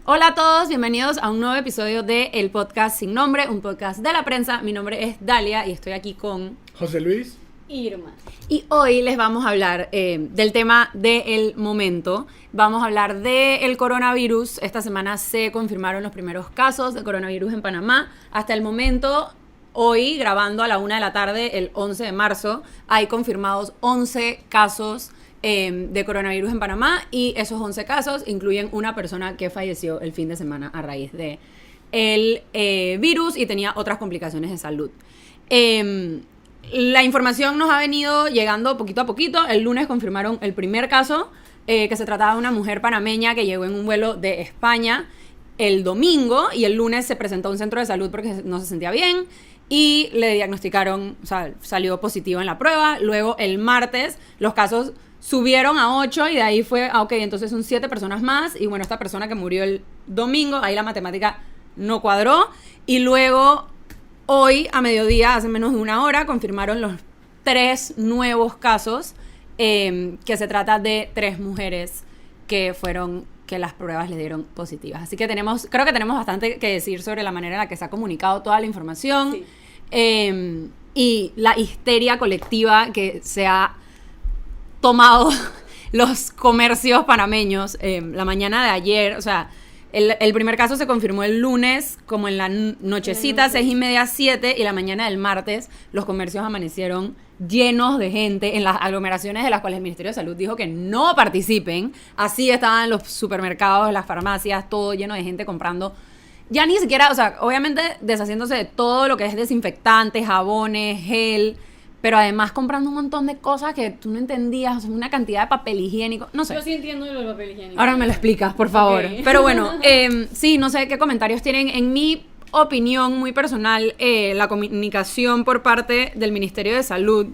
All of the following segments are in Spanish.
Hola a todos, bienvenidos a un nuevo episodio de El Podcast Sin Nombre, un podcast de la prensa. Mi nombre es Dalia y estoy aquí con José Luis. Irma. Y hoy les vamos a hablar del tema del momento. Vamos a hablar del coronavirus. Esta semana se confirmaron los primeros casos de coronavirus en Panamá. Hasta el momento, hoy, grabando a la 1 de la tarde, el 11 de marzo, hay confirmados 11 casos de coronavirus en Panamá, y esos 11 casos incluyen una persona que falleció el fin de semana a raíz de el virus y tenía otras complicaciones de salud. La información nos ha venido llegando poquito a poquito. El lunes confirmaron el primer caso, que se trataba de una mujer panameña que llegó en un vuelo de España el domingo, y el lunes se presentó a un centro de salud porque no se sentía bien y le diagnosticaron, o sea, salió positivo en la prueba. Luego el martes los casos subieron a 8 y de ahí fue, ok, entonces son 7 personas más. Y bueno, esta persona que murió el domingo, ahí la matemática no cuadró. Y luego, hoy a mediodía, hace menos de una hora, confirmaron los 3 nuevos casos, que se trata de 3 mujeres que las pruebas les dieron positivas. Así que creo que tenemos bastante que decir sobre la manera en la que se ha comunicado toda la información. Sí. Y la histeria colectiva que se ha tomado los comercios panameños la mañana de ayer. O sea, el primer caso se confirmó el lunes, como en la nochecita, 6:30, 7, y la mañana del martes los comercios amanecieron llenos de gente en las aglomeraciones de las cuales el Ministerio de Salud dijo que no participen. Así estaban los supermercados, las farmacias, todo lleno de gente comprando. Ya ni siquiera, o sea, obviamente deshaciéndose de todo lo que es desinfectantes, jabones, gel, pero además comprando un montón de cosas que tú no entendías, o sea, una cantidad de papel higiénico, no sé. Yo sí entiendo lo del papel higiénico. Ahora me lo explicas, por favor. Okay. Pero bueno, sí, no sé qué comentarios tienen. En mi opinión muy personal, la comunicación por parte del Ministerio de Salud,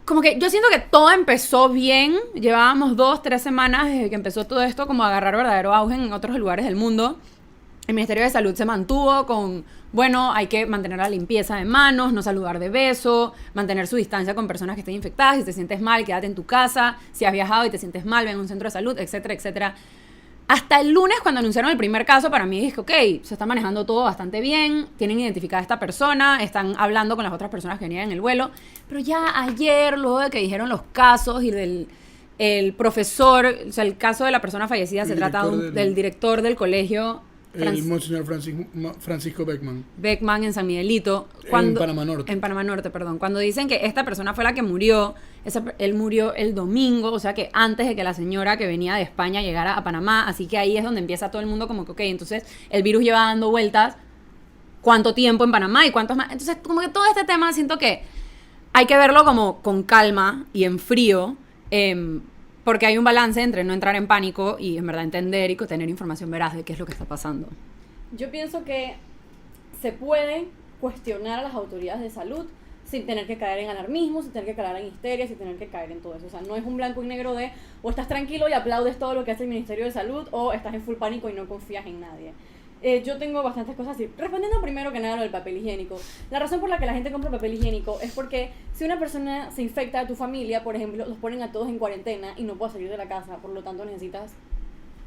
como que yo siento que todo empezó bien. Llevábamos 2-3 semanas desde que empezó todo esto como a agarrar verdadero auge en otros lugares del mundo. El Ministerio de Salud se mantuvo con, bueno, hay que mantener la limpieza de manos, no saludar de beso, mantener su distancia con personas que estén infectadas. Si te sientes mal, quédate en tu casa. Si has viajado y te sientes mal, ven a un centro de salud, etcétera, etcétera. Hasta el lunes, cuando anunciaron el primer caso, para mí dije, ok, se está manejando todo bastante bien, tienen identificada a esta persona, están hablando con las otras personas que venían en el vuelo. Pero ya ayer, luego de que dijeron los casos y el profesor, o sea, el caso de la persona fallecida, se trata del director del colegio, El Monseñor Francisco Beckman en San Miguelito. En Panamá Norte. En Panamá Norte, perdón. Cuando dicen que esta persona fue la que murió, él murió el domingo, o sea que antes de que la señora que venía de España llegara a Panamá. Así que ahí es donde empieza todo el mundo como que, ok, entonces el virus lleva dando vueltas cuánto tiempo en Panamá y cuántos más. Entonces, como que todo este tema siento que hay que verlo como con calma y en frío, porque hay un balance entre no entrar en pánico y en verdad entender y tener información veraz de qué es lo que está pasando. Yo pienso que se puede cuestionar a las autoridades de salud sin tener que caer en alarmismo, sin tener que caer en histeria, sin tener que caer en todo eso. O sea, no es un blanco y negro de o estás tranquilo y aplaudes todo lo que hace el Ministerio de Salud, o estás en full pánico y no confías en nadie. Yo tengo bastantes cosas así. Respondiendo primero que nada lo del papel higiénico. La razón por la que la gente compra papel higiénico es porque si una persona se infecta a tu familia, por ejemplo, los ponen a todos en cuarentena y no puedes salir de la casa, por lo tanto necesitas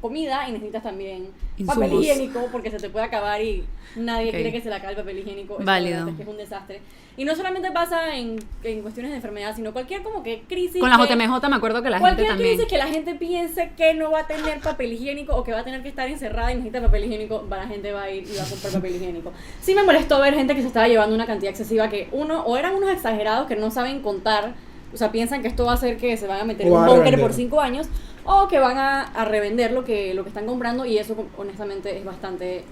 comida y necesitas también insumos. Papel higiénico porque se te puede acabar y nadie quiere que se le acabe el papel higiénico. Válido. Es que es un desastre. Y no solamente pasa en cuestiones de enfermedad, sino cualquier como que crisis. Con la JMJ me acuerdo que la gente también. Cualquier crisis que la gente piense que no va a tener papel higiénico o que va a tener que estar encerrada y necesita papel higiénico, la gente va a ir y va a comprar papel higiénico. Sí me molestó ver gente que se estaba llevando una cantidad excesiva que o eran unos exagerados que no saben contar, o sea, piensan que esto va a hacer que se van a meter en un búnker por 5 años, o que van a revender lo que están comprando, y eso honestamente es bastante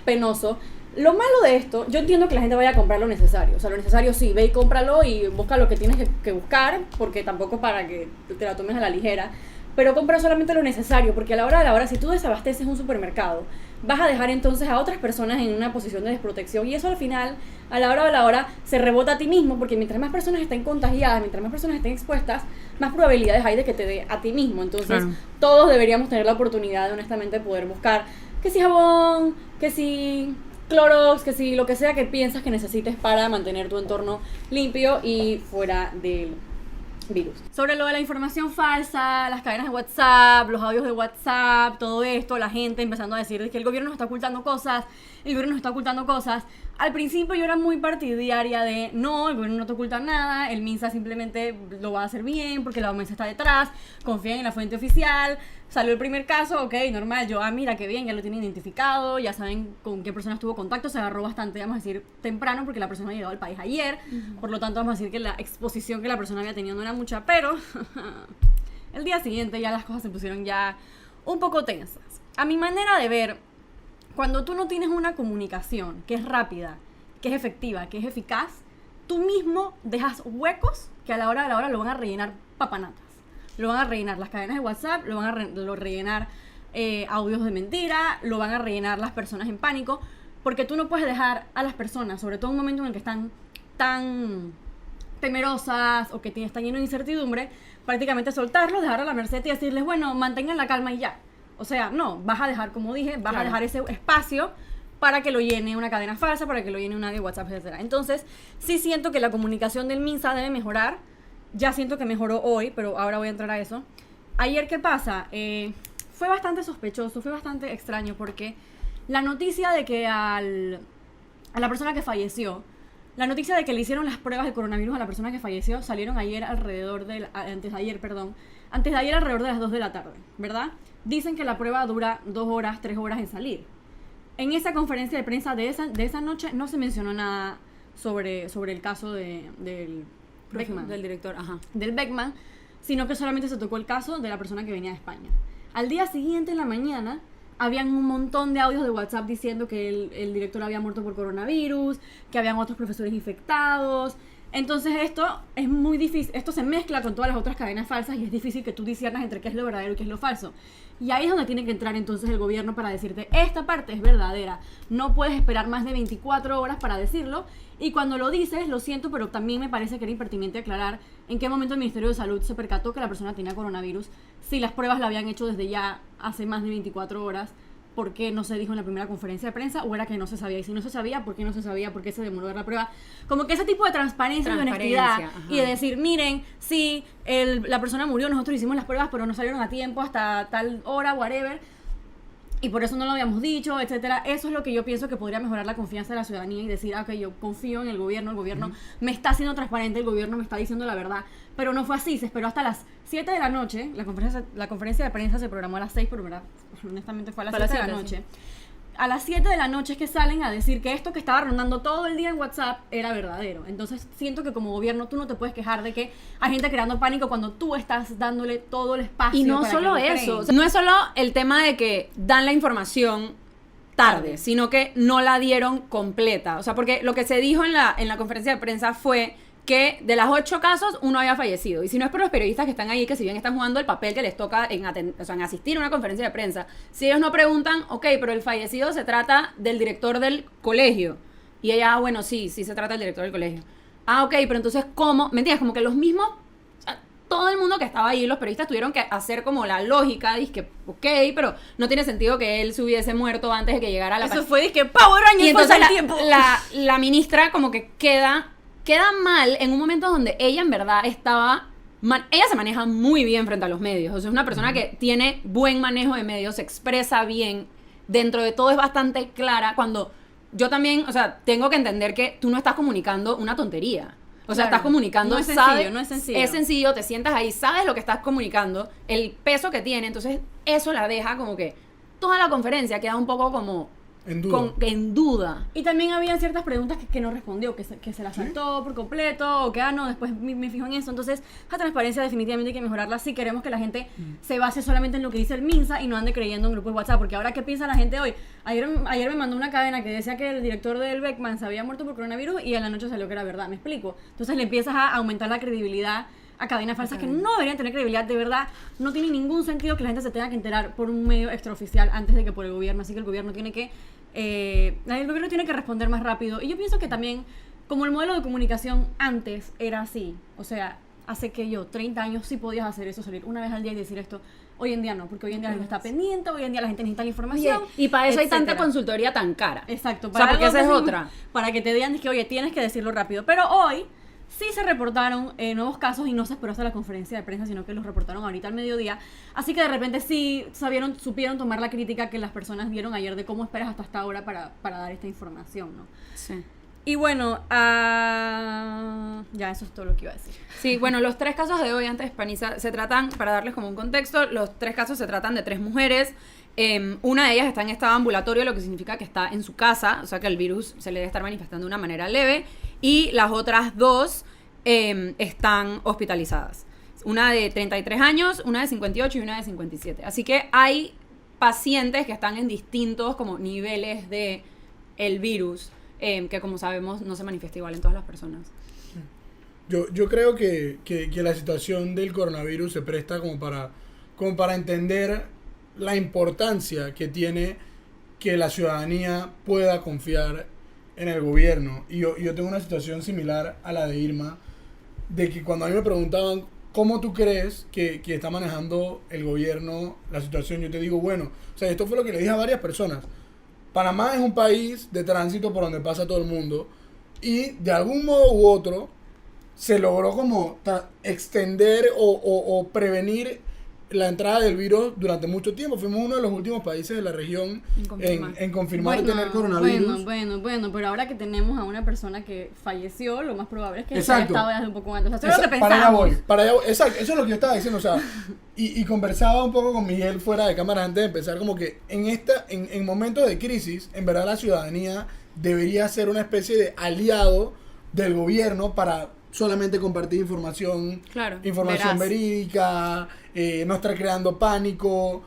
penoso. Lo malo de esto, yo entiendo que la gente vaya a comprar lo necesario. O sea, lo necesario sí, ve y cómpralo y busca lo que tienes que buscar, porque tampoco para que te la tomes a la ligera. Pero compra solamente lo necesario, porque a la hora de la hora, si tú desabasteces un supermercado, vas a dejar entonces a otras personas en una posición de desprotección, y eso al final, a la hora de la hora, se rebota a ti mismo, porque mientras más personas estén contagiadas, mientras más personas estén expuestas, más probabilidades hay de que te dé a ti mismo. Entonces, claro, todos deberíamos tener la oportunidad de honestamente poder buscar que si jabón, que si Clorox, que si lo que sea que piensas que necesites para mantener tu entorno limpio y fuera de él. virus. Sobre lo de la información falsa, las cadenas de WhatsApp, los audios de WhatsApp, todo esto, la gente empezando a decir que el gobierno nos está ocultando cosas, el gobierno nos está ocultando cosas. Al principio yo era muy partidaria de no, el gobierno no te oculta nada, el MINSA simplemente lo va a hacer bien porque la OMS está detrás, confían en la fuente oficial. Salió el primer caso, ok, normal, yo, mira, qué bien, ya lo tienen identificado, ya saben con qué persona estuvo en contacto, se agarró bastante, vamos a decir, temprano, porque la persona había llegado al país ayer, por lo tanto vamos a decir que la exposición que la persona había tenido no era mucha, pero el día siguiente ya las cosas se pusieron ya un poco tensas. A mi manera de ver, cuando tú no tienes una comunicación que es rápida, que es efectiva, que es eficaz, tú mismo dejas huecos que a la hora de la hora lo van a rellenar papanatas. Lo van a rellenar las cadenas de WhatsApp, lo van a rellenar audios de mentira, lo van a rellenar las personas en pánico, porque tú no puedes dejar a las personas, sobre todo en un momento en el que están tan temerosas o que están llenos de incertidumbre, prácticamente soltarlos, dejar a la merced y decirles, bueno, mantengan la calma y ya. O sea, no, vas a dejar, como dije, vas a dejar ese espacio para que lo llene una cadena falsa, para que lo llene una de WhatsApp, etc. Entonces, sí siento que la comunicación del MINSA debe mejorar. Ya siento que mejoró hoy, pero ahora voy a entrar a eso. Ayer, ¿qué pasa? Fue bastante sospechoso, fue bastante extraño, porque la noticia de que a la persona que falleció, la noticia de que le hicieron las pruebas de coronavirus a la persona que falleció, salieron ayer antes de ayer alrededor de las 2 de la tarde, ¿verdad? Dicen que la prueba dura 2 horas, 3 horas en salir. En esa conferencia de prensa de esa noche no se mencionó nada sobre el caso del Beckman, del director, del Beckman, sino que solamente se tocó el caso de la persona que venía de España. Al día siguiente, en la mañana, habían un montón de audios de WhatsApp diciendo que el director había muerto por coronavirus, que habían otros profesores infectados. Entonces esto es muy difícil, esto se mezcla con todas las otras cadenas falsas y es difícil que tú disciernas entre qué es lo verdadero y qué es lo falso. Y ahí es donde tiene que entrar entonces el gobierno para decirte, esta parte es verdadera, no puedes esperar más de 24 horas para decirlo, y cuando lo dices, lo siento, pero también me parece que era impertinente aclarar en qué momento el Ministerio de Salud se percató que la persona tenía coronavirus, si las pruebas la habían hecho desde ya hace más de 24 horas, ¿por qué no se dijo en la primera conferencia de prensa? ¿O era que no se sabía? Y si no se sabía, ¿por qué no se sabía? ¿Por qué se demoró la prueba? Como que ese tipo de transparencia y honestidad. Y de decir, miren, sí, la persona murió, nosotros hicimos las pruebas, pero no salieron a tiempo hasta tal hora, whatever. Y por eso no lo habíamos dicho, etcétera. Eso es lo que yo pienso que podría mejorar la confianza de la ciudadanía y decir, ok, yo confío en el gobierno me está haciendo transparente, el gobierno me está diciendo la verdad. Pero no fue así, se esperó hasta las 7 de la noche, la conferencia de prensa se programó a las 6, pero verdad, honestamente fue a las 7 de la noche. Sí. A las 7 de la noche es que salen a decir que esto que estaba rondando todo el día en WhatsApp era verdadero. Entonces siento que como gobierno tú no te puedes quejar de que hay gente creando pánico cuando tú estás dándole todo el espacio. Y no para solo que eso, o sea, no es solo el tema de que dan la información tarde, sino que no la dieron completa. O sea, porque lo que se dijo en la conferencia de prensa fue que de las 8 casos, 1 había fallecido. Y si no es por los periodistas que están ahí, que si bien están jugando el papel que les toca en asistir a una conferencia de prensa, si ellos no preguntan, ok, pero el fallecido se trata del director del colegio. Y ella, bueno, sí se trata del director del colegio. Ok, pero entonces, ¿cómo? ¿Me entiendes? Como que los mismos, todo el mundo que estaba ahí, los periodistas tuvieron que hacer como la lógica, dizque, ok, pero no tiene sentido que él se hubiese muerto antes de que llegara la... Eso fue, dizque, Power Rangers. Y entonces la ministra como que queda mal en un momento donde ella en verdad estaba... ella se maneja muy bien frente a los medios. O sea, es una persona que tiene buen manejo de medios, se expresa bien. Dentro de todo es bastante clara. Cuando yo también, o sea, tengo que entender que tú no estás comunicando una tontería. O sea, estás comunicando... No es sencillo, no es sencillo. Es sencillo, te sientas ahí, sabes lo que estás comunicando, el peso que tiene. Entonces, eso la deja como que... Toda la conferencia queda un poco como... En duda. Y también había ciertas preguntas que no respondió, que se las saltó por completo, o que no, después me fijo en eso. Entonces, la transparencia definitivamente hay que mejorarla si queremos que la gente se base solamente en lo que dice el MINSA y no ande creyendo en grupos de WhatsApp. Porque ahora, ¿qué piensa la gente hoy? Ayer me mandó una cadena que decía que el director del Beckman se había muerto por coronavirus y en la noche salió que era verdad. ¿Me explico? Entonces le empiezas a aumentar la credibilidad a cadenas falsas que no deberían tener credibilidad. De verdad, no tiene ningún sentido que la gente se tenga que enterar por un medio extraoficial antes de que por el gobierno. Así que el gobierno tiene que responder más rápido. Y yo pienso que también, como el modelo de comunicación antes era así, o sea, hace que 30 años sí podías hacer eso, salir una vez al día y decir esto. Hoy en día no, porque hoy en día la gente está pendiente, hoy en día la gente necesita la información. Y para eso hay tanta consultoría tan cara. Exacto. O sea, porque esa es otra. Para que te digan que, oye, tienes que decirlo rápido. Pero hoy Sí se reportaron nuevos casos y no se esperó hasta la conferencia de prensa, sino que los reportaron ahorita al mediodía. Así que de repente sí supieron tomar la crítica que las personas dieron ayer de cómo esperas hasta esta hora para dar esta información, ¿no? Sí. Y bueno, ya eso es todo lo que iba a decir. Sí, bueno, los 3 casos de hoy antes, Panisa, se tratan, para darles como un contexto, los 3 casos se tratan de 3 mujeres. Una de ellas está en estado ambulatorio, lo que significa que está en su casa, o sea que el virus se le debe estar manifestando de una manera leve, y las otras 2 están hospitalizadas. Una de 33 años, una de 58 y una de 57. Así que hay pacientes que están en distintos como niveles de el virus, que como sabemos no se manifiesta igual en todas las personas. Yo creo que la situación del coronavirus se presta como para entender la importancia que tiene que la ciudadanía pueda confiar en el gobierno. Y yo tengo una situación similar a la de Irma, de que cuando a mí me preguntaban ¿cómo tú crees que está manejando el gobierno la situación? Yo te digo, bueno, o sea, esto fue lo que le dije a varias personas. Panamá es un país de tránsito por donde pasa todo el mundo y de algún modo u otro se logró como extender o prevenir la entrada del virus durante mucho tiempo. Fuimos uno de los últimos países de la región en confirmar tener coronavirus. Bueno, pero ahora que tenemos a una persona que falleció, lo más probable es que haya Exacto. estado desde un poco antes. O sea, eso es lo que Para allá pensamos. voy, exacto, eso es lo que yo estaba diciendo, o sea, y conversaba un poco con Miguel fuera de cámara antes de empezar, como que en momentos de crisis, en verdad la ciudadanía debería ser una especie de aliado del gobierno para solamente compartir información, veraz. verídica, no estar creando pánico.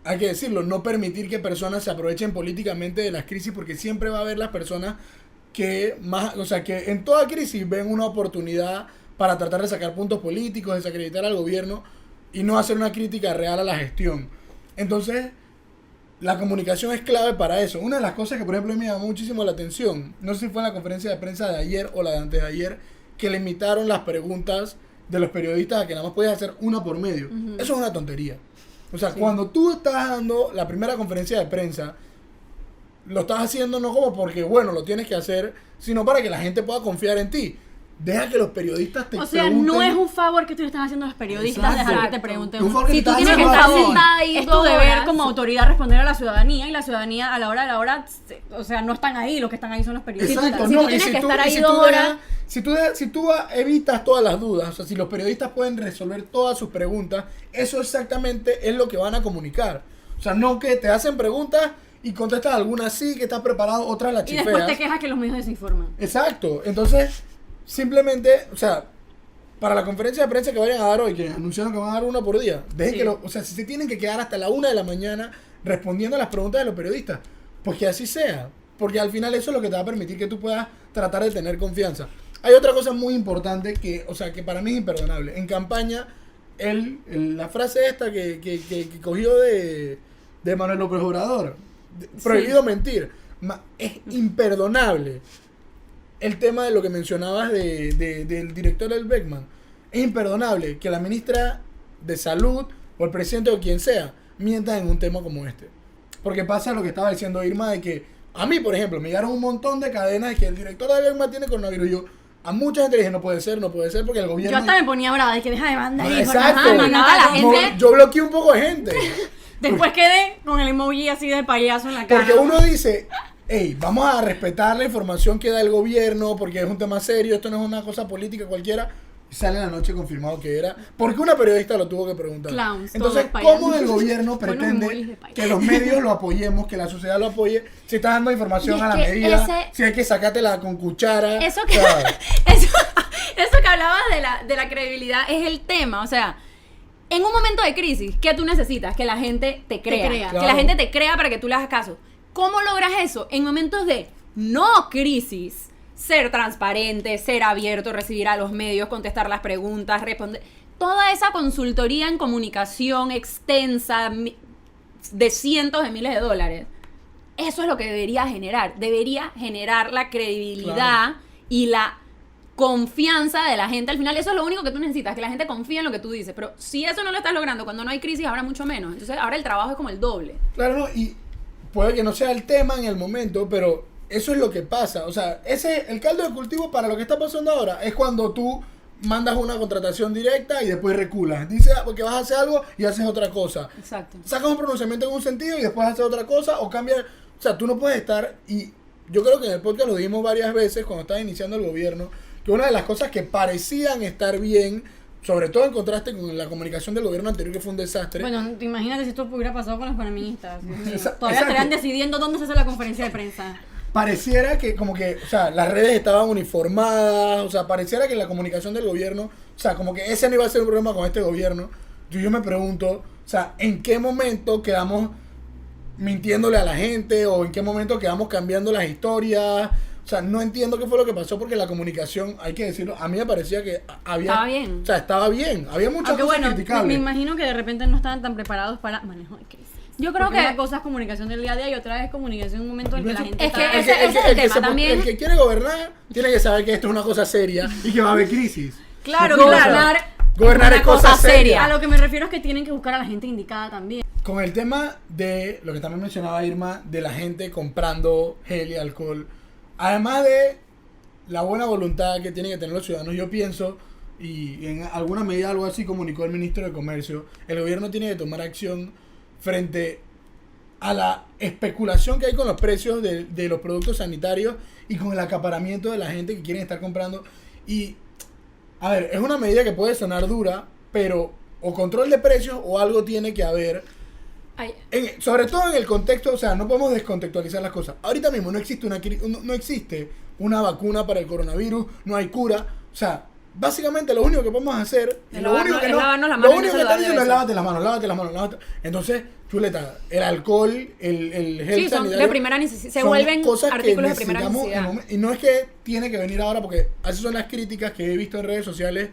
Hay que decirlo, no permitir que personas se aprovechen políticamente de las crisis, porque siempre va a haber las personas que que en toda crisis ven una oportunidad para tratar de sacar puntos políticos, desacreditar al gobierno y no hacer una crítica real a la gestión. Entonces, la comunicación es clave para eso. Una de las cosas que, por ejemplo, me llamó muchísimo la atención, no sé si fue en la conferencia de prensa de ayer o la de antes de ayer, que limitaron las preguntas de los periodistas a que nada más podías hacer una por medio. Eso es una tontería. O sea, cuando tú estás dando la primera conferencia de prensa, lo estás haciendo no como porque, bueno, lo tienes que hacer, sino para que la gente pueda confiar en ti. Deja que los periodistas te pregunten. O sea, no es un favor que tú le estás haciendo a los periodistas. Exacto. Dejar que te pregunten. Un favor que Si te tú estás tienes que haciendo estar a ti. sentada ahí, es tu 2 deber horas. como autoridad responder a la ciudadanía, y la ciudadanía a la hora, o sea, no están ahí, los que están ahí son los periodistas. Exacto, Si no, tú tienes y que estar ahí y 2 horas. Si tú evitas todas las dudas, o sea, si los periodistas pueden resolver todas sus preguntas, eso exactamente es lo que van a comunicar. O sea, no que te hacen preguntas y contestas algunas sí, que estás preparado, otras las Y chifeas. después te quejas que los medios desinforman. Exacto, entonces, simplemente, o sea, para la conferencia de prensa que vayan a dar hoy, que anunciaron que van a dar una por día, dejen Sí. que o sea, si se tienen que quedar hasta la 1 de la mañana respondiendo a las preguntas de los periodistas, pues que así sea, porque al final eso es lo que te va a permitir que tú puedas tratar de tener confianza. Hay otra cosa muy importante que, o sea, que para mí es imperdonable. En campaña, la frase esta que cogió de Manuel López Obrador, prohibido mentir, es imperdonable. El tema de lo que mencionabas del director del Beckman, es imperdonable que la ministra de Salud o el presidente o quien sea mientan en un tema como este. Porque pasa lo que estaba diciendo Irma, de que a mí, por ejemplo, me llegaron un montón de cadenas de que el director de Beckman tiene coronavirus. Yo a mucha gente le dije, no puede ser, porque el gobierno... Yo hasta me ponía brava de que deja de mandar ahí. Exacto. Mandaba a la No, gente. yo bloqueé un poco de gente. Después quedé con el emoji así de payaso en la cara. Porque uno dice, hey, vamos a respetar la información que da el gobierno, porque es un tema serio, esto no es una cosa política cualquiera. Y sale en la noche confirmado que era, porque una periodista lo tuvo que preguntar. Clowns, entonces, todos payasos. ¿cómo el gobierno Buenos pretende emojis de payaso. que los medios lo apoyemos, que la sociedad lo apoye, si está dando información Y es a la que medida, si hay que sacártela con cuchara? Eso que, o sea, eso que hablabas de la credibilidad es el tema. O sea, en un momento de crisis, ¿qué tú necesitas? Que la gente te crea. crea. Que Claro. la gente te crea para que tú le hagas caso. ¿Cómo logras eso? En momentos de no crisis. Ser transparente, ser abierto, recibir a los medios, contestar las preguntas, responder. Toda esa consultoría en comunicación extensa de cientos de miles de dólares. Eso es lo que debería generar. Debería generar la credibilidad Claro. y la confianza de la gente. Al final eso es lo único que tú necesitas, que la gente confíe en lo que tú dices. Pero si eso no lo estás logrando cuando no hay crisis, ahora mucho menos. Entonces ahora el trabajo es como el doble. claro, no, y puede que no sea el tema en el momento, pero eso es lo que pasa. O sea, el caldo de cultivo para lo que está pasando ahora es cuando tú mandas una contratación directa y después reculas. Dices que vas a hacer algo y haces otra cosa. Exacto. Sacas un pronunciamiento en un sentido y después haces otra cosa o cambias. O sea, tú no puedes estar, y yo creo que en el podcast lo dijimos varias veces cuando estaba iniciando el gobierno, que una de las cosas que parecían estar bien, sobre todo en contraste con la comunicación del gobierno anterior, que fue un desastre. Bueno, imagínate si esto hubiera pasado con los panameñistas. Dios mío. Exacto. Todavía estarían decidiendo dónde se hace la conferencia de prensa. Pareciera que como que, o sea, las redes estaban uniformadas, o sea, pareciera que la comunicación del gobierno, o sea, como que ese no iba a ser un problema con este gobierno. Yo me pregunto, o sea, ¿en qué momento quedamos mintiéndole a la gente o en qué momento quedamos cambiando las historias? O sea, no entiendo qué fue lo que pasó porque la comunicación, hay que decirlo, a mí me parecía que había... Estaba bien. O sea, estaba bien. Había muchas Aunque cosas bueno, me criticables. imagino que de repente no estaban tan preparados para manejo de crisis. Yo creo Porque que... una cosa es comunicación del día a día y otra es comunicación en un momento en que la gente Es que está... ese es el tema también. El que quiere gobernar tiene que saber que esto es una cosa seria y que va a haber crisis. Claro, No, o sea, gobernar es una cosa seria. A lo que me refiero es que tienen que buscar a la gente indicada también. Con el tema de lo que también mencionaba Irma, de la gente comprando gel y alcohol, además de la buena voluntad que tienen que tener los ciudadanos, yo pienso, y en alguna medida algo así comunicó el ministro de Comercio, el gobierno tiene que tomar acción frente a la especulación que hay con los precios de los productos sanitarios y con el acaparamiento de la gente que quieren estar comprando. Y, a ver, es una medida que puede sonar dura, pero o control de precios o algo tiene que haber. Ay, Sobre todo en el contexto, o sea, no podemos descontextualizar las cosas. Ahorita mismo no existe no existe una vacuna para el coronavirus, no hay cura. O sea, básicamente lo único que podemos hacer, Es lo único que lavarnos las lo manos y único no que están saludar diciendo es de lávate las manos, lávate las manos, lávate. Entonces, chuleta, el alcohol, el gel sí, son sanitario, de primera necesidad. Se son vuelven cosas que artículos de primera necesitamos necesidad. y no es que tiene que venir ahora, porque esas son las críticas que he visto en redes sociales,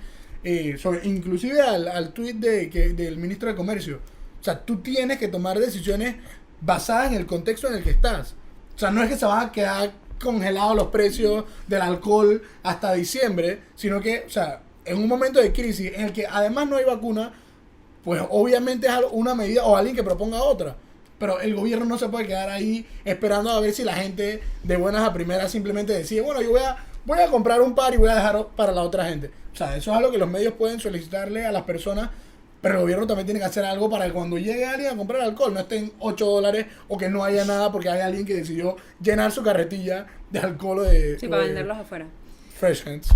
inclusive al tweet del ministro de Comercio. O sea, tú tienes que tomar decisiones basadas en el contexto en el que estás. O sea, no es que se van a quedar congelados los precios del alcohol hasta diciembre, sino que, o sea, en un momento de crisis en el que además no hay vacuna, pues obviamente es una medida o alguien que proponga otra. Pero el gobierno no se puede quedar ahí esperando a ver si la gente de buenas a primeras simplemente decide, bueno, yo voy a comprar un par y voy a dejar para la otra gente. O sea, eso es algo que los medios pueden solicitarle a las personas, pero el gobierno también tiene que hacer algo para que cuando llegue alguien a comprar alcohol no estén $8 o que no haya nada porque hay alguien que decidió llenar su carretilla de alcohol o de... Sí, o para de venderlos afuera. Fresh Hands.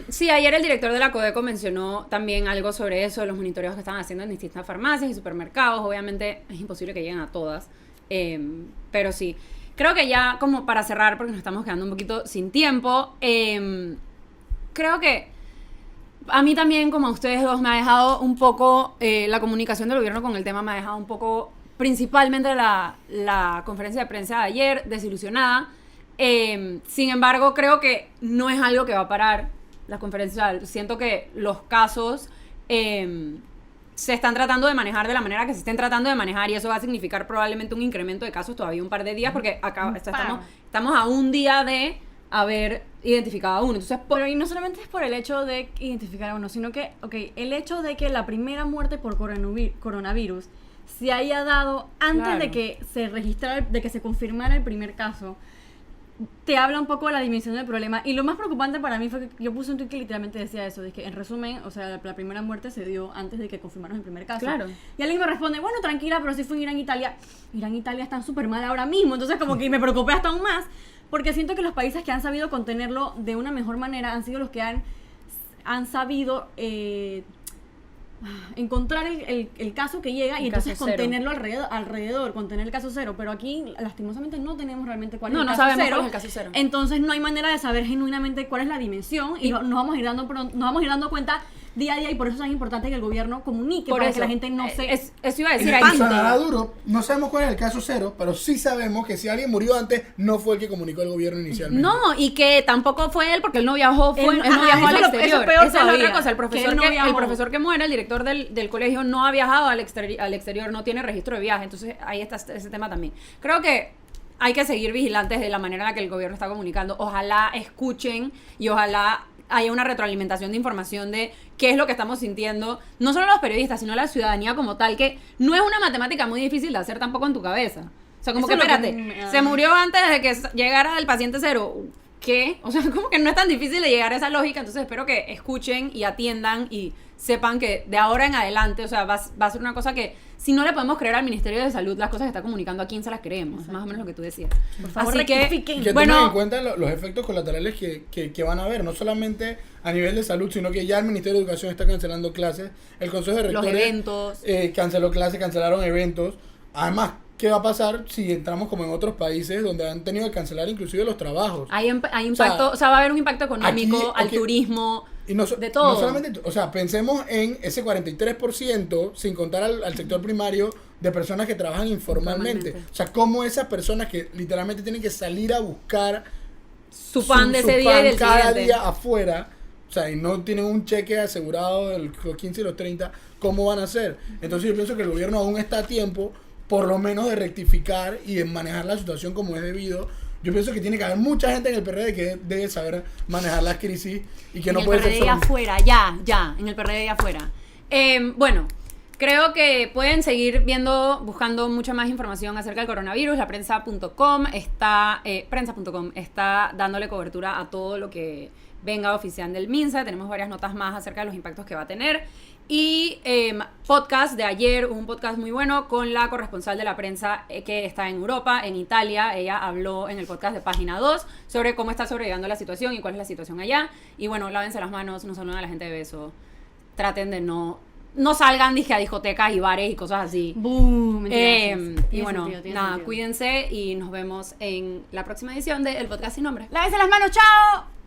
Sí, ayer el director de la Codeco mencionó también algo sobre eso, los monitoreos que están haciendo en distintas farmacias y supermercados. Obviamente es imposible que lleguen a todas, pero sí. Creo que ya como para cerrar, porque nos estamos quedando un poquito sin tiempo, creo que a mí también, como a ustedes dos, me ha dejado un poco la comunicación del gobierno con el tema, me ha dejado un poco, principalmente la conferencia de prensa de ayer, desilusionada. Sin embargo, creo que no es algo que va a parar la conferencia. Siento que los casos se están tratando de manejar de la manera que se estén tratando de manejar y eso va a significar probablemente un incremento de casos todavía un par de días porque acá estamos a un día de haber identificado a uno. Entonces, Pero y no solamente es por el hecho de identificar a uno, sino que, el hecho de que la primera muerte por coronavirus se haya dado antes Claro. de que se registrara, de que se confirmara el primer caso, te habla un poco de la dimensión del problema. Y lo más preocupante para mí fue que yo puse un tweet que literalmente decía eso, de que en resumen, o sea, la primera muerte se dio antes de que confirmaron el primer caso. Claro. Y alguien me responde, bueno, tranquila, pero si fue en Irán, Italia. Irán, Italia están súper mal ahora mismo. Entonces como que me preocupé hasta aún más, porque siento que los países que han sabido contenerlo de una mejor manera han sido los que han sabido encontrar el caso que llega y El entonces caso cero. contenerlo alrededor, contener el caso cero. Pero aquí, lastimosamente, no tenemos realmente cuál es No, el no caso sabemos cero. cuál es el caso cero. Entonces no hay manera de saber genuinamente cuál es la dimensión y nos vamos a ir dando cuenta día a día y por eso es tan importante que el gobierno comunique para que la gente no se... Eso iba a decir Y ahí. sonará duro, no sabemos cuál es el caso cero, pero sí sabemos que si alguien murió antes, no fue el que comunicó el gobierno inicialmente. No, y que tampoco fue él porque él no viajó, Él no- él no viajó ajá, al eso es exterior. peor Esa es la todavía, otra cosa. El que profesor él no que, viajó. el profesor que muere, el director del colegio, no ha viajado al exterior, no tiene registro de viaje. Entonces ahí está ese tema también. Creo que hay que seguir vigilantes de la manera en la que el gobierno está comunicando. Ojalá escuchen y ojalá haya una retroalimentación de información de qué es lo que estamos sintiendo, no solo los periodistas, sino la ciudadanía como tal, que no es una matemática muy difícil de hacer tampoco en tu cabeza. O sea, como Eso que es lo que espérate, se murió antes de que llegara el paciente cero. ¿Qué? O sea, como que no es tan difícil de llegar a esa lógica, entonces espero que escuchen y atiendan y sepan que de ahora en adelante, o sea, va a ser una cosa que si no le podemos creer al Ministerio de Salud las cosas que está comunicando, ¿a quién se las creemos? Más o menos lo que tú decías. Por favor, Así que, rectifiquen. Y que bueno, tomen en cuenta los efectos colaterales que van a haber, no solamente a nivel de salud, sino que ya el Ministerio de Educación está cancelando clases, el Consejo de los Rectores eventos. canceló clases, cancelaron eventos. Además, ¿qué va a pasar si entramos como en otros países donde han tenido que cancelar inclusive los trabajos? Hay impacto, o sea, va a haber un impacto económico aquí- al turismo, Y no, de todo. No solamente, o sea, pensemos en ese 43%, sin contar al sector primario, de personas que trabajan informalmente. Informalmente. O sea, cómo esas personas que literalmente tienen que salir a buscar su pan de ese día y pan del cada siguiente. día afuera, o sea, y no tienen un cheque asegurado de los 15 y los 30, ¿cómo van a hacer? Entonces yo pienso que el gobierno aún está a tiempo, por lo menos de rectificar y de manejar la situación como es debido. Yo pienso que tiene que haber mucha gente en el PRD que debe saber manejar las crisis y que En no el puede ser PRD y afuera, ya, en el PRD y afuera. Bueno, creo que pueden seguir buscando mucha más información acerca del coronavirus. La prensa.com está dándole cobertura a todo lo que venga oficial del MINSA. Tenemos varias notas más acerca de los impactos que va a tener. Y podcast de ayer, un podcast muy bueno con la corresponsal de la prensa que está en Europa, en Italia. Ella habló en el podcast de Página 2 sobre cómo está sobreviviendo la situación y cuál es la situación allá. Y bueno, lávense las manos, no saluden a la gente de beso. Traten de no salgan, dije, a discotecas y bares y cosas así. Boom, mentira, sí, Y tiene bueno, sentido, tiene nada, sentido. cuídense y nos vemos en la próxima edición de El Podcast Sin Nombre. Lávense las manos, chao.